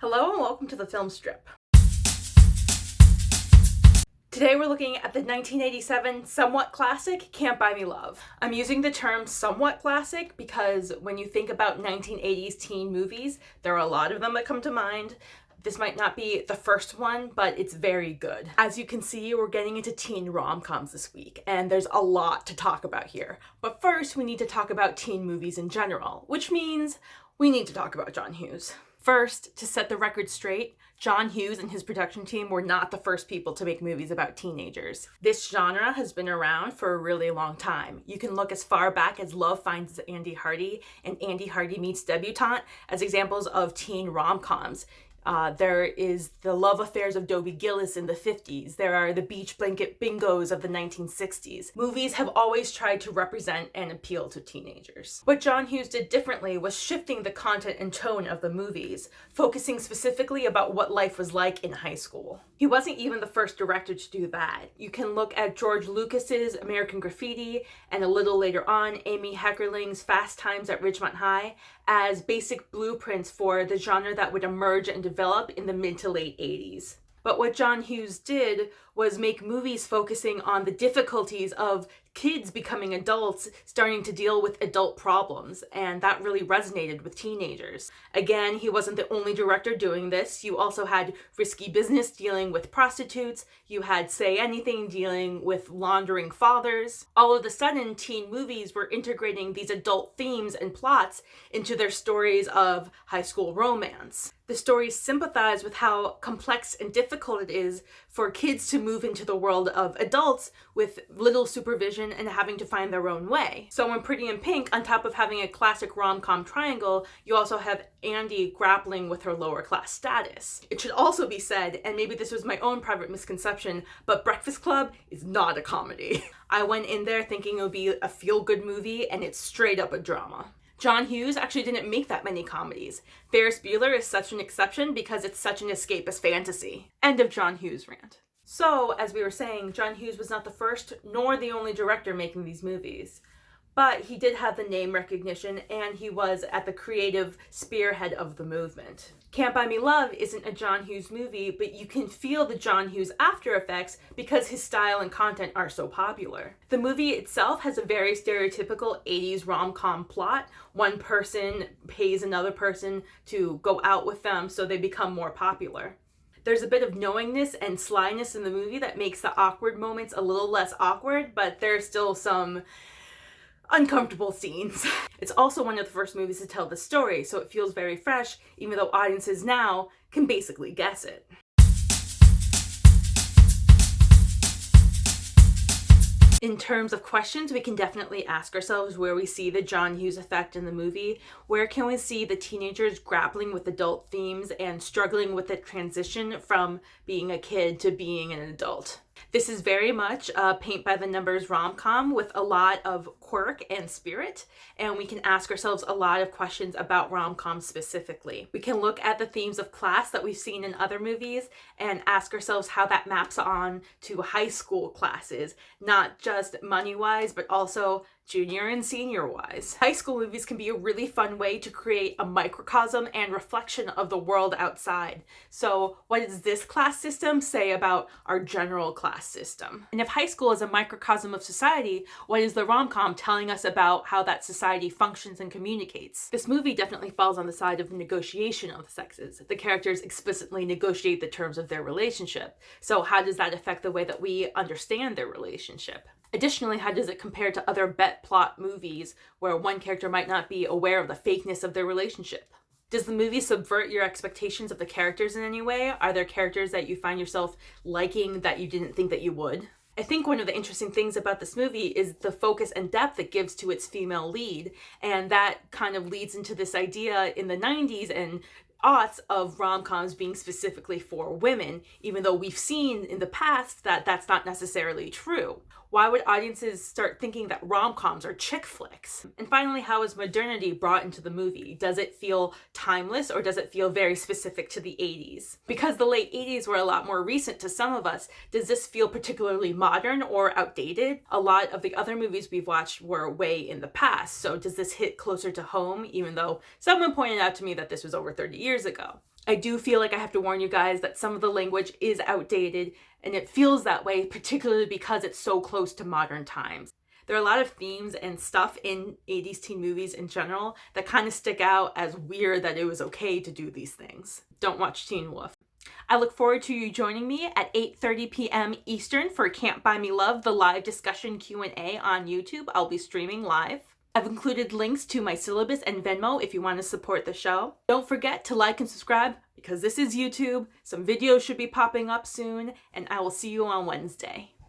Hello and welcome to the Film Strip. Today we're looking at the 1987 somewhat classic, Can't Buy Me Love. I'm using the term somewhat classic because when you think about 1980s teen movies, there are a lot of them that come to mind. This might not be the first one, but it's very good. As you can see, we're getting into teen rom-coms this week, and there's a lot to talk about here. But first, we need to talk about teen movies in general, which means we need to talk about John Hughes. First, to set the record straight, John Hughes and his production team were not the first people to make movies about teenagers. This genre has been around for a really long time. You can look as far back as Love Finds Andy Hardy and Andy Hardy Meets Debutante as examples of teen rom-coms. There is the love affairs of Dobie Gillis in the 50s. There are the beach blanket bingos of the 1960s. Movies have always tried to represent and appeal to teenagers. What John Hughes did differently was shifting the content and tone of the movies, focusing specifically about what life was like in high school. He wasn't even the first director to do that. You can look at George Lucas's American Graffiti and a little later on Amy Heckerling's Fast Times at Ridgemont High as basic blueprints for the genre that would emerge and develop in the mid to late 80s. But what John Hughes did was make movies focusing on the difficulties of kids becoming adults, starting to deal with adult problems, and that really resonated with teenagers. Again, he wasn't the only director doing this. You also had Risky Business dealing with prostitutes. You had Say Anything dealing with laundering fathers. All of a sudden, teen movies were integrating these adult themes and plots into their stories of high school romance. The stories sympathize with how complex and difficult it is for kids to move into the world of adults with little supervision and having to find their own way. So in Pretty in Pink, on top of having a classic rom-com triangle, you also have Andy grappling with her lower class status. It should also be said, and maybe this was my own private misconception, but Breakfast Club is not a comedy. I went in there thinking it would be a feel-good movie, and it's straight up a drama. John Hughes actually didn't make that many comedies. Ferris Bueller is such an exception because it's such an escapist fantasy. End of John Hughes rant. So, as we were saying, John Hughes was not the first nor the only director making these movies. But he did have the name recognition, and he was at the creative spearhead of the movement. Can't Buy Me Love isn't a John Hughes movie, but you can feel the John Hughes after effects because his style and content are so popular. The movie itself has a very stereotypical 80s rom-com plot. One person pays another person to go out with them so they become more popular. There's a bit of knowingness and slyness in the movie that makes the awkward moments a little less awkward, but there's still some uncomfortable scenes. It's also one of the first movies to tell the story, so it feels very fresh, even though audiences now can basically guess it. In terms of questions, we can definitely ask ourselves where we see the John Hughes effect in the movie. Where can we see the teenagers grappling with adult themes and struggling with the transition from being a kid to being an adult? This is very much a paint-by-the-numbers rom-com with a lot of quirk and spirit, and we can ask ourselves a lot of questions about rom-coms specifically. We can look at the themes of class that we've seen in other movies and ask ourselves how that maps on to high school classes, not just money-wise, but also junior and senior-wise. High school movies can be a really fun way to create a microcosm and reflection of the world outside. So what does this class system say about our general class system? And if high school is a microcosm of society, what is the rom-com telling us about how that society functions and communicates? This movie definitely falls on the side of the negotiation of the sexes. The characters explicitly negotiate the terms of their relationship. So how does that affect the way that we understand their relationship? Additionally, how does it compare to other bet plot movies where one character might not be aware of the fakeness of their relationship? Does the movie subvert your expectations of the characters in any way? Are there characters that you find yourself liking that you didn't think that you would? I think one of the interesting things about this movie is the focus and depth it gives to its female lead, and that kind of leads into this idea in the 90s and aughts of rom-coms being specifically for women, even though we've seen in the past that that's not necessarily true. Why would audiences start thinking that rom-coms are chick flicks? And finally, how is modernity brought into the movie? Does it feel timeless or does it feel very specific to the 80s? Because the late 80s were a lot more recent to some of us, does this feel particularly modern or outdated? A lot of the other movies we've watched were way in the past, so does this hit closer to home, even though someone pointed out to me that this was over 30 years ago? I do feel like I have to warn you guys that some of the language is outdated, and it feels that way particularly because it's so close to modern times. There are a lot of themes and stuff in 80s teen movies in general that kind of stick out as weird that it was okay to do these things. Don't watch Teen Wolf. I look forward to you joining me at 8:30 p.m. Eastern for Can't Buy Me Love, the live discussion Q&A on YouTube. I'll be streaming live. I've included links to my syllabus and Venmo if you want to support the show. Don't forget to like and subscribe because this is YouTube. Some videos should be popping up soon, and I will see you on Wednesday.